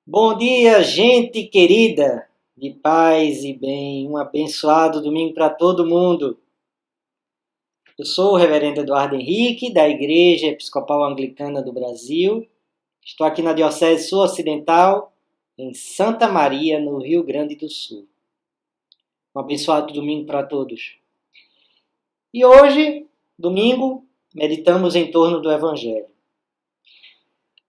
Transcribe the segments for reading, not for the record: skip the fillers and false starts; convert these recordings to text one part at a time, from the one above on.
Bom dia, gente querida, de paz e bem. Um abençoado domingo para todo mundo. Eu sou o Reverendo Eduardo Henrique, da Igreja Episcopal Anglicana do Brasil. Estou aqui na Diocese Sul-Ocidental, em Santa Maria, no Rio Grande do Sul. Um abençoado domingo para todos. E hoje, domingo, meditamos em torno do Evangelho.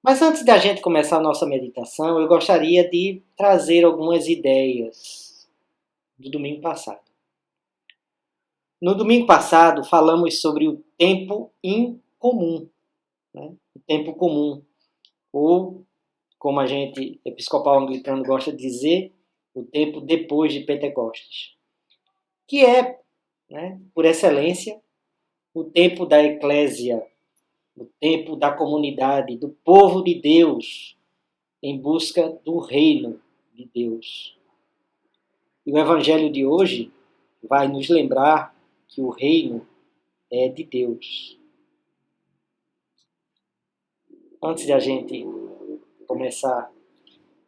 Mas antes da gente começar a nossa meditação, eu gostaria de trazer algumas ideias do domingo passado. No domingo passado, falamos sobre o tempo incomum, né? O tempo comum, ou, como a gente, episcopal anglicano, gosta de dizer, o tempo depois de Pentecostes, que é, né, por excelência, o tempo da eclésia, o tempo da comunidade, do povo de Deus, em busca do reino de Deus. E o evangelho de hoje vai nos lembrar que o reino é de Deus. Antes de a gente começar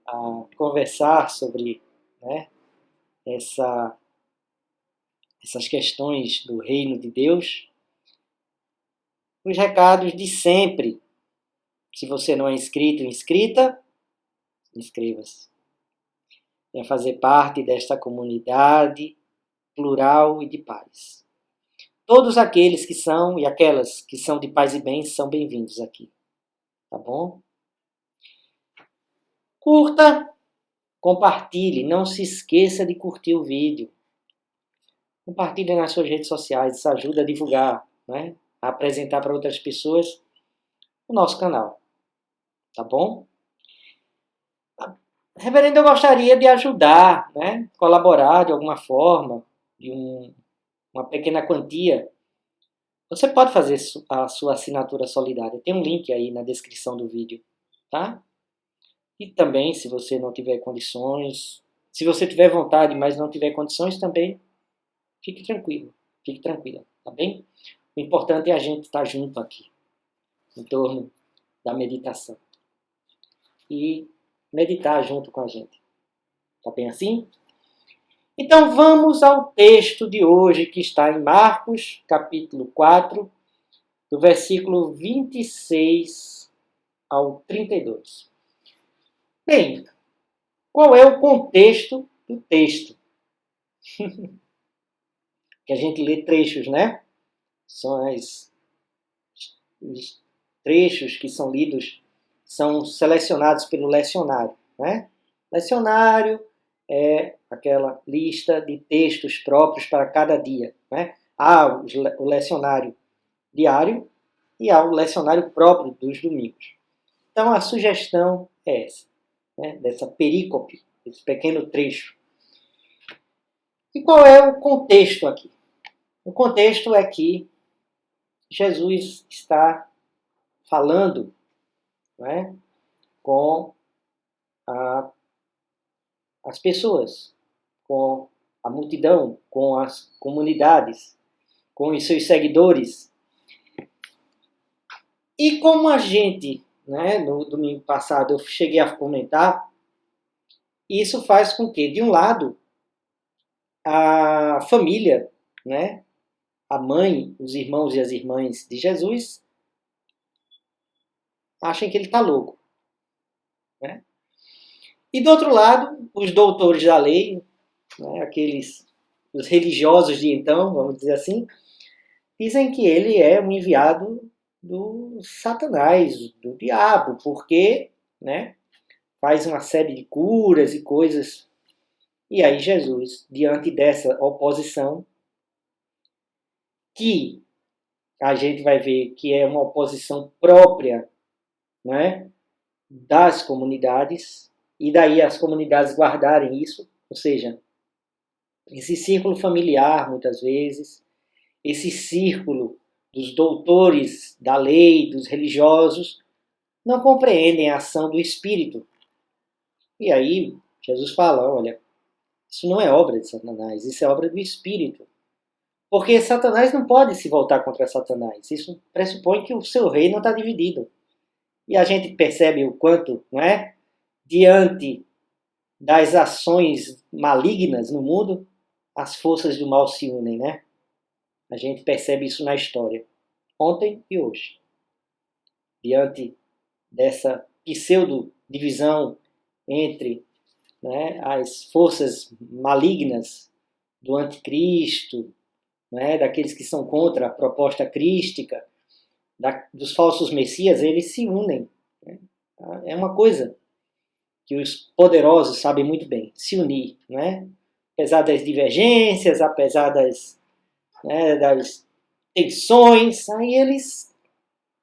a conversar sobre, né, essas questões do reino de Deus, os recados de sempre. Se você não é inscrito ou inscrita, inscreva-se. Venha fazer parte desta comunidade plural e de paz. Todos aqueles que são e aquelas que são de paz e bem são bem-vindos aqui. Tá bom? Curta, compartilhe, não se esqueça de curtir o vídeo. Compartilhe nas suas redes sociais, isso ajuda a divulgar, né? A apresentar para outras pessoas o nosso canal. Tá bom? Reverendo, eu gostaria de ajudar, né? Colaborar de alguma forma, de uma pequena quantia. Você pode fazer a sua assinatura solidária. Tem um link aí na descrição do vídeo, tá? E também, se você não tiver condições, se você tiver vontade, mas não tiver condições também, fique tranquilo, fique tranquila, tá bem? O importante é a gente estar junto aqui, em torno da meditação. E meditar junto com a gente. Tá bem assim? Então vamos ao texto de hoje, que está em Marcos, capítulo 4, do versículo 26 ao 32. Bem, qual é o contexto do texto? Que a gente lê trechos, né? São os trechos que são lidos, são selecionados pelo lecionário, né? Lecionário é aquela lista de textos próprios para cada dia, né? Há o lecionário diário e há o lecionário próprio dos domingos. Então a sugestão é essa, né? Dessa perícope, esse pequeno trecho. E qual é o contexto aqui? O contexto é que Jesus está falando, né, com as pessoas, com a multidão, com as comunidades, com os seus seguidores. E como a gente, né, no domingo passado eu cheguei a comentar, isso faz com que, de um lado, a família, né, a mãe, os irmãos e as irmãs de Jesus, achem que ele está louco, né? E do outro lado, os doutores da lei, né, os religiosos de então, vamos dizer assim, dizem que ele é um enviado do Satanás, do diabo, porque, né, faz uma série de curas e coisas. E aí Jesus, diante dessa oposição, que a gente vai ver que é uma oposição própria, né, das comunidades, e daí as comunidades guardarem isso, ou seja, esse círculo familiar, muitas vezes, esse círculo dos doutores da lei, dos religiosos, não compreendem a ação do Espírito. E aí Jesus fala, olha, isso não é obra de Satanás, isso é obra do Espírito. Porque Satanás não pode se voltar contra Satanás. Isso pressupõe que o seu reino está dividido. E a gente percebe o quanto, não é? diante das ações malignas no mundo, as forças do mal se unem, né? A gente percebe isso na história, ontem e hoje. Diante dessa pseudo-divisão entre, né, as forças malignas do anticristo, né, daqueles que são contra a proposta crística, dos falsos messias, eles se unem. Né? É uma coisa que os poderosos sabem muito bem, se unir. Né? Apesar das divergências, apesar das tensões, aí eles,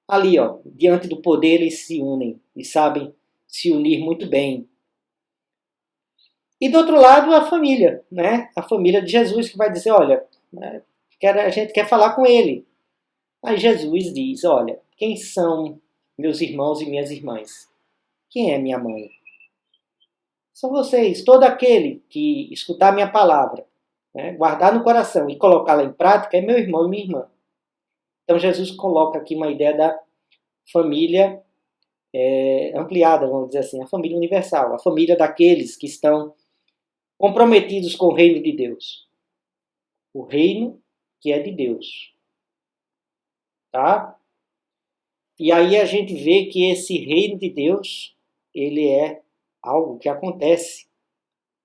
ali, ó, diante do poder, eles se unem e sabem se unir muito bem. E do outro lado, a família, né? A família de Jesus, que vai dizer, olha, né, a gente quer falar com ele. Aí Jesus diz, olha, quem são meus irmãos e minhas irmãs? Quem é minha mãe? São vocês, todo aquele que escutar minha palavra, né, guardar no coração e colocá-la em prática, é meu irmão e minha irmã. Então Jesus coloca aqui uma ideia da família ampliada, vamos dizer assim, a família universal, a família daqueles que estão comprometidos com o reino de Deus. O reino que é de Deus. Tá? E aí a gente vê que esse reino de Deus, ele é algo que acontece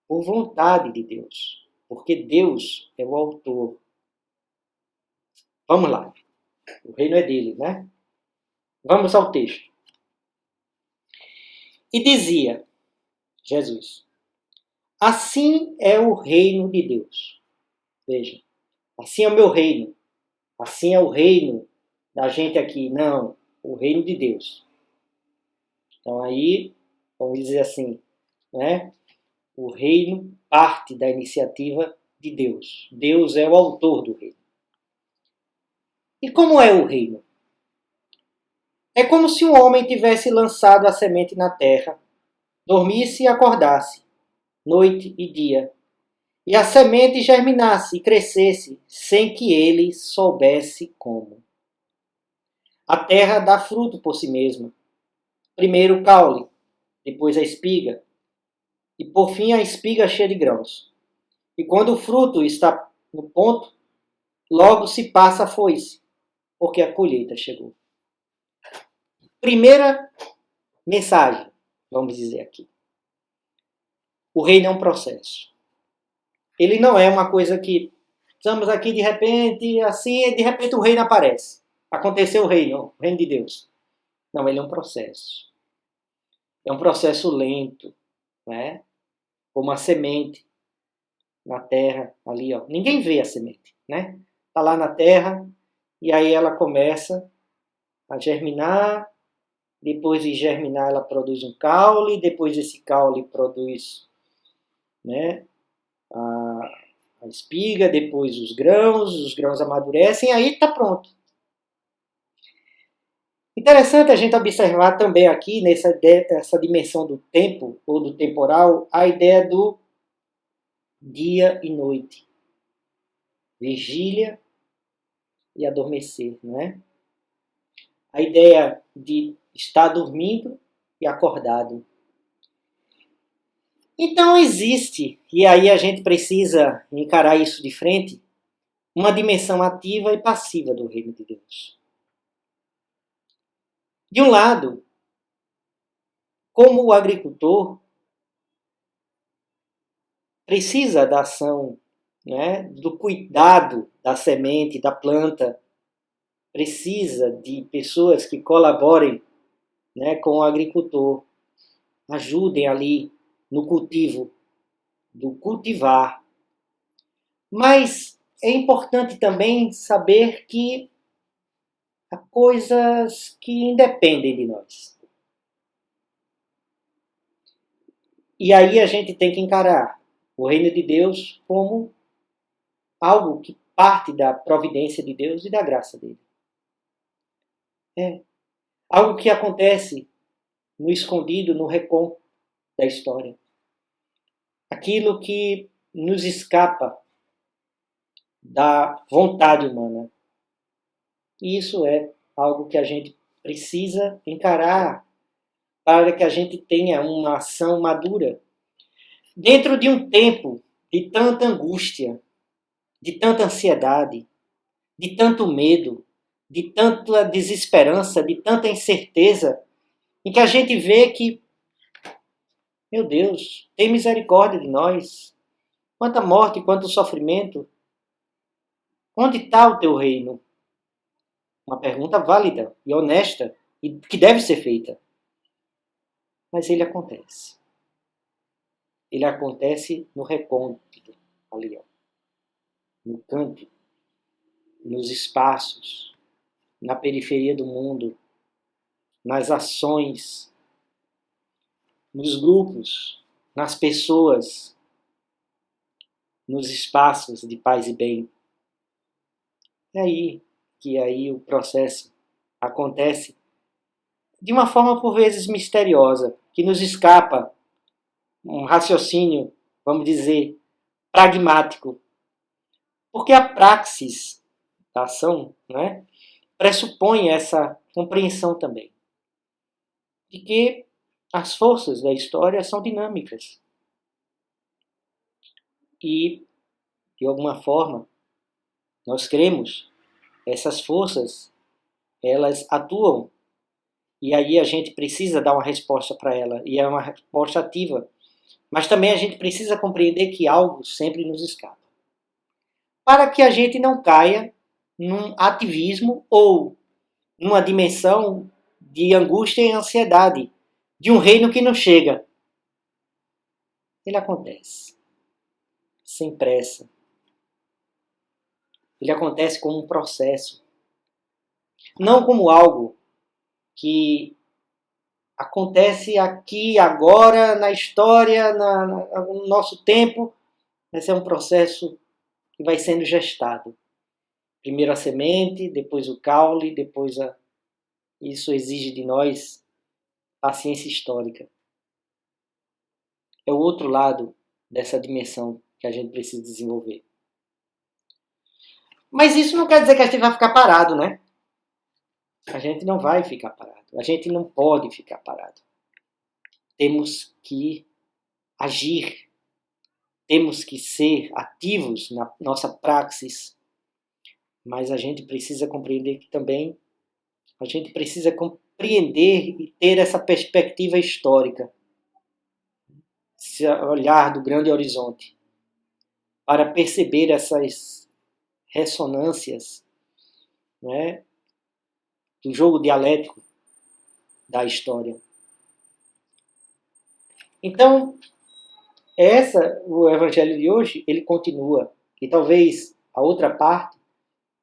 por vontade de Deus. Porque Deus é o autor. Vamos lá. O reino é dele, né? Vamos ao texto. E dizia Jesus, assim é o reino de Deus. Veja, assim é o meu reino. Assim é o reino da gente aqui. Não, o reino de Deus. Então aí, vamos dizer assim, né? O reino parte da iniciativa de Deus. Deus é o autor do reino. E como é o reino? É como se um homem tivesse lançado a semente na terra, dormisse e acordasse, noite e dia, e a semente germinasse e crescesse sem que ele soubesse como. A terra dá fruto por si mesma. Primeiro o caule, depois a espiga, e por fim a espiga cheia de grãos. E quando o fruto está no ponto, logo se passa a foice, porque a colheita chegou. Primeira mensagem, vamos dizer aqui. O reino é um processo. Ele não é uma coisa que estamos aqui de repente, assim, e de repente o reino aparece. Aconteceu o reino de Deus. Não, ele é um processo. É um processo lento, né? Como a semente na terra, ali, ó. Ninguém vê a semente, né? Está lá na terra e aí ela começa a germinar. Depois de germinar, ela produz um caule. Depois desse caule produz, né, a espiga. Depois os grãos amadurecem e aí está pronto. Interessante a gente observar também aqui, nessa dimensão do tempo, ou do temporal, a ideia do dia e noite. Vigília e adormecer, não é? A ideia de estar dormindo e acordado. Então existe, e aí a gente precisa encarar isso de frente, uma dimensão ativa e passiva do reino de Deus. De um lado, como o agricultor precisa da ação, né, do cuidado da semente, da planta, precisa de pessoas que colaborem, né, com o agricultor, ajudem ali no cultivo, do cultivar. Mas é importante também saber que há coisas que independem de nós. E aí a gente tem que encarar o reino de Deus como algo que parte da providência de Deus e da graça dele. É algo que acontece no escondido, no recôncavo da história. Aquilo que nos escapa da vontade humana. E isso é algo que a gente precisa encarar para que a gente tenha uma ação madura. Dentro de um tempo de tanta angústia, de tanta ansiedade, de tanto medo, de tanta desesperança, de tanta incerteza, em que a gente vê que, meu Deus, tem misericórdia de nós. Quanta morte, quanto sofrimento. Onde está o teu reino? Uma pergunta válida e honesta e que deve ser feita. Mas ele acontece. Ele acontece no recôndito, ali, ó, no canto, nos espaços, na periferia do mundo, nas ações, nos grupos, nas pessoas, nos espaços de paz e bem. É aí que o processo acontece de uma forma por vezes misteriosa, que nos escapa um raciocínio, vamos dizer, pragmático. Porque a praxis da ação, né, pressupõe essa compreensão também de que as forças da história são dinâmicas. E, de alguma forma, nós cremos, essas forças, elas atuam, e aí a gente precisa dar uma resposta para ela, e é uma resposta ativa. Mas também a gente precisa compreender que algo sempre nos escapa. Para que a gente não caia num ativismo ou numa dimensão de angústia e ansiedade, de um reino que não chega. Ele acontece, sem pressa. Ele acontece como um processo, não como algo que acontece aqui, agora, na história, no nosso tempo. Esse é um processo que vai sendo gestado. Primeiro a semente, depois o caule, depois a... Isso exige de nós paciência histórica. É o outro lado dessa dimensão que a gente precisa desenvolver. Mas isso não quer dizer que a gente vai ficar parado, né? A gente não vai ficar parado. A gente não pode ficar parado. Temos que agir. Temos que ser ativos na nossa praxis. Mas a gente precisa compreender que também a gente precisa compreender e ter essa perspectiva histórica. Esse olhar do grande horizonte. Para perceber essas ressonâncias, né, do jogo dialético da história. Então, o evangelho de hoje, ele continua. E talvez a outra parte,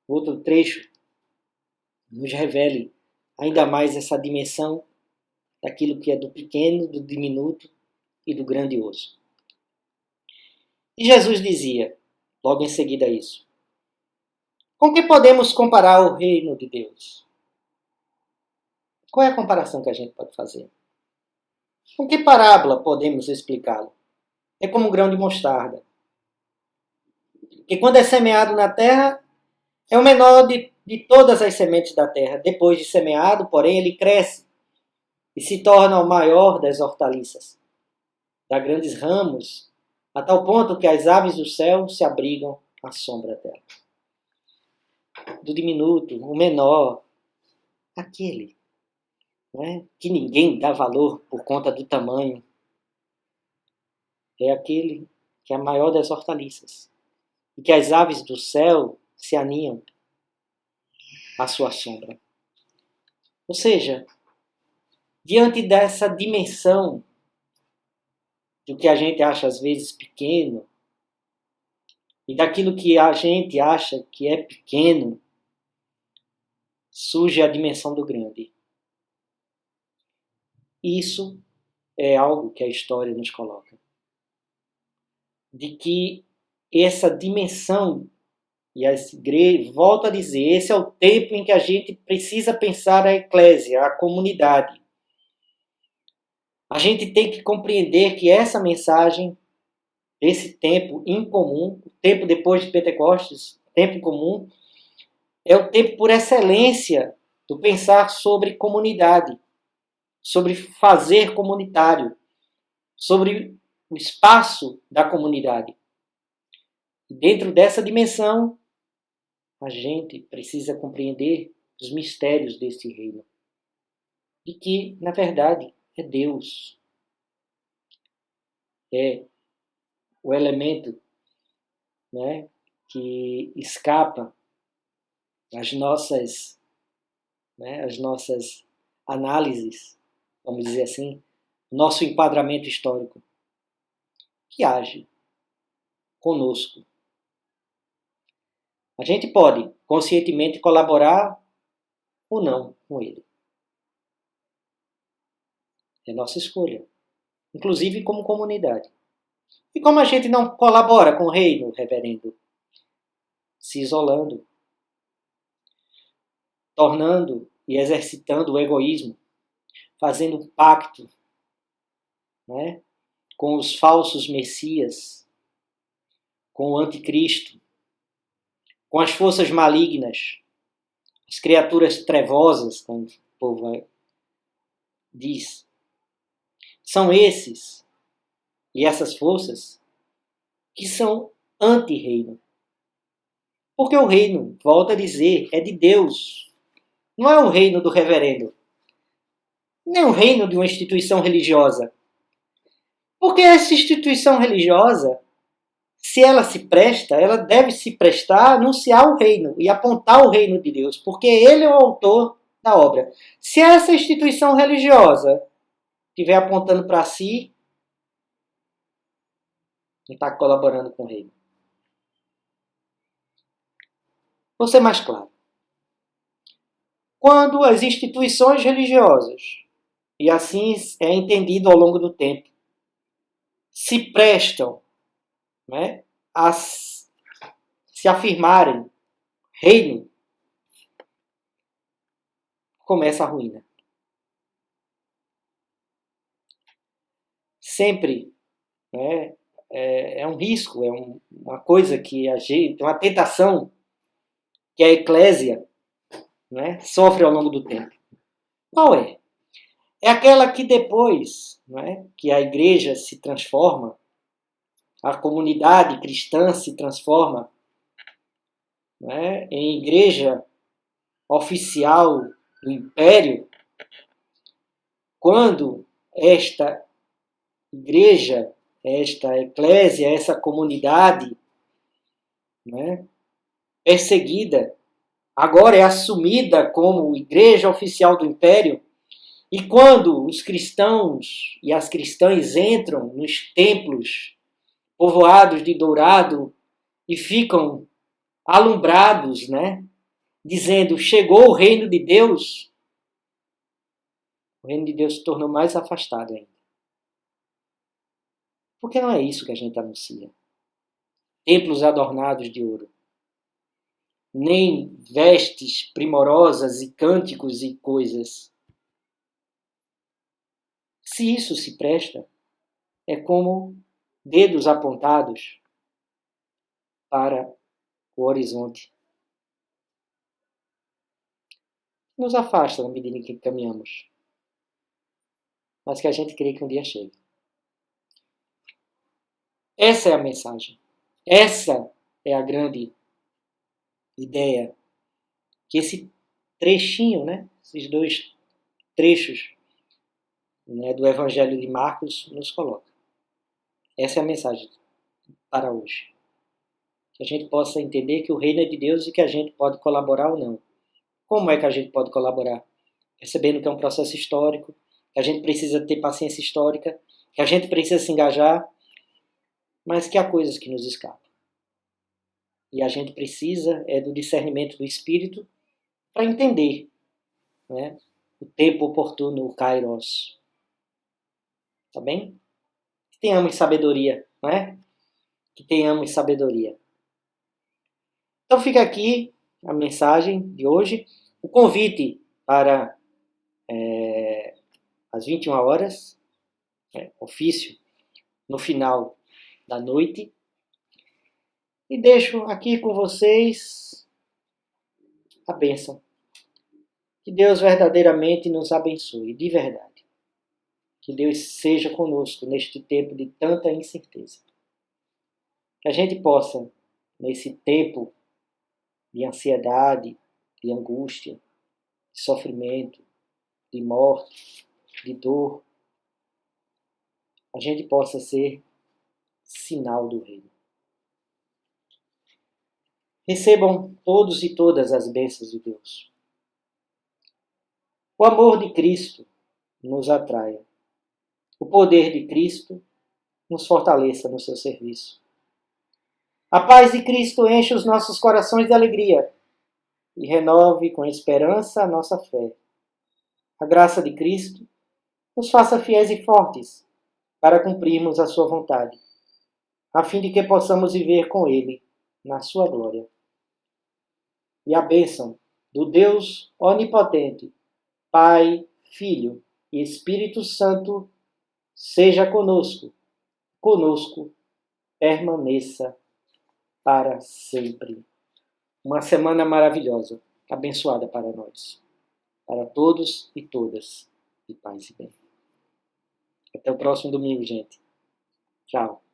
outro trecho, nos revele ainda mais essa dimensão daquilo que é do pequeno, do diminuto e do grandioso. E Jesus dizia, logo em seguida isso, com que podemos comparar o reino de Deus? Qual é a comparação que a gente pode fazer? Com que parábola podemos explicá-lo? É como um grão de mostarda, que quando é semeado na terra, é o menor de todas as sementes da terra. Depois de semeado, porém, ele cresce e se torna o maior das hortaliças. Dá grandes ramos, a tal ponto que as aves do céu se abrigam à sombra dela. Do diminuto, o menor, aquele, né, que ninguém dá valor por conta do tamanho, é aquele que é a maior das hortaliças. E que as aves do céu se aninham à sua sombra. Ou seja, diante dessa dimensão do que a gente acha às vezes pequeno, e daquilo que a gente acha que é pequeno, surge a dimensão do grande. Isso é algo que a história nos coloca. De que essa dimensão, e as igrejas, volto a dizer, esse é o tempo em que a gente precisa pensar a eclésia, a comunidade. A gente tem que compreender que essa mensagem, esse tempo incomum, o tempo depois de Pentecostes, tempo comum, é o tempo por excelência do pensar sobre comunidade. sobre fazer comunitário, sobre o espaço da comunidade. E dentro dessa dimensão, a gente precisa compreender os mistérios desse reino. E que, na verdade, é Deus. É o elemento, né, que escapa às nossas análises, vamos dizer assim, nosso enquadramento histórico, que age conosco. A gente pode conscientemente colaborar ou não com ele. É nossa escolha, inclusive como comunidade. E como a gente não colabora com o reino, reverendo? Se isolando, tornando e exercitando o egoísmo, fazendo um pacto, né, com os falsos messias, com o anticristo, com as forças malignas, as criaturas trevosas, como o povo diz. São esses e essas forças que são anti-reino. Porque o reino, volto a dizer, é de Deus. Não é o reino do reverendo. Nem o reino de uma instituição religiosa. Porque essa instituição religiosa, se ela se presta, ela deve se prestar a anunciar o reino e apontar o reino de Deus, porque ele é o autor da obra. Se essa instituição religiosa estiver apontando para si, não está colaborando com o reino. Vou ser mais claro. Quando as instituições religiosas, e assim é entendido ao longo do tempo, se prestam, né, a se afirmarem reino, começa a ruína. Sempre, né, é um risco, é uma coisa que a gente, uma tentação que a eclésia, né, sofre ao longo do tempo. Qual é? É aquela que depois, né, que a igreja se transforma, a comunidade cristã se transforma, né, em igreja oficial do império, quando esta igreja, esta eclésia, essa comunidade, né, perseguida, agora é assumida como igreja oficial do império, e quando os cristãos e as cristãs entram nos templos povoados de dourado e ficam alumbrados, né, dizendo, chegou o reino de Deus, o reino de Deus se tornou mais afastado ainda. Porque não é isso que a gente anuncia. Templos adornados de ouro. Nem vestes primorosas e cânticos e coisas. Se isso se presta, é como dedos apontados para o horizonte. Nos afasta na medida em que caminhamos. Mas que a gente crê que um dia chega. Essa é a mensagem. Essa é a grande ideia que esse trechinho, né, esses dois trechos, né, do Evangelho de Marcos nos coloca. Essa é a mensagem para hoje. Que a gente possa entender que o reino é de Deus e que a gente pode colaborar ou não. Como é que a gente pode colaborar? Percebendo que é um processo histórico, que a gente precisa ter paciência histórica, que a gente precisa se engajar, mas que há coisas que nos escapam. E a gente precisa do discernimento do Espírito para entender, né, o tempo oportuno, o kairos. Tá bem? Que tenhamos sabedoria, não é? Que tenhamos sabedoria. Então fica aqui a mensagem de hoje, o convite para às 21 horas, ofício no final da noite. E deixo aqui com vocês a bênção. Que Deus verdadeiramente nos abençoe, de verdade. Que Deus seja conosco neste tempo de tanta incerteza. Que a gente possa, nesse tempo de ansiedade, de angústia, de sofrimento, de morte, de dor, a gente possa ser sinal do reino. Recebam todos e todas as bênçãos de Deus. O amor de Cristo nos atraia. O poder de Cristo nos fortaleça no seu serviço. A paz de Cristo enche os nossos corações de alegria e renove com esperança a nossa fé. A graça de Cristo nos faça fiéis e fortes para cumprirmos a sua vontade, a fim de que possamos viver com Ele na sua glória. E a bênção do Deus onipotente, Pai, Filho e Espírito Santo, seja conosco, permaneça para sempre. Uma semana maravilhosa, abençoada para nós, para todos e todas, de paz e bem. Até o próximo domingo, gente. Tchau.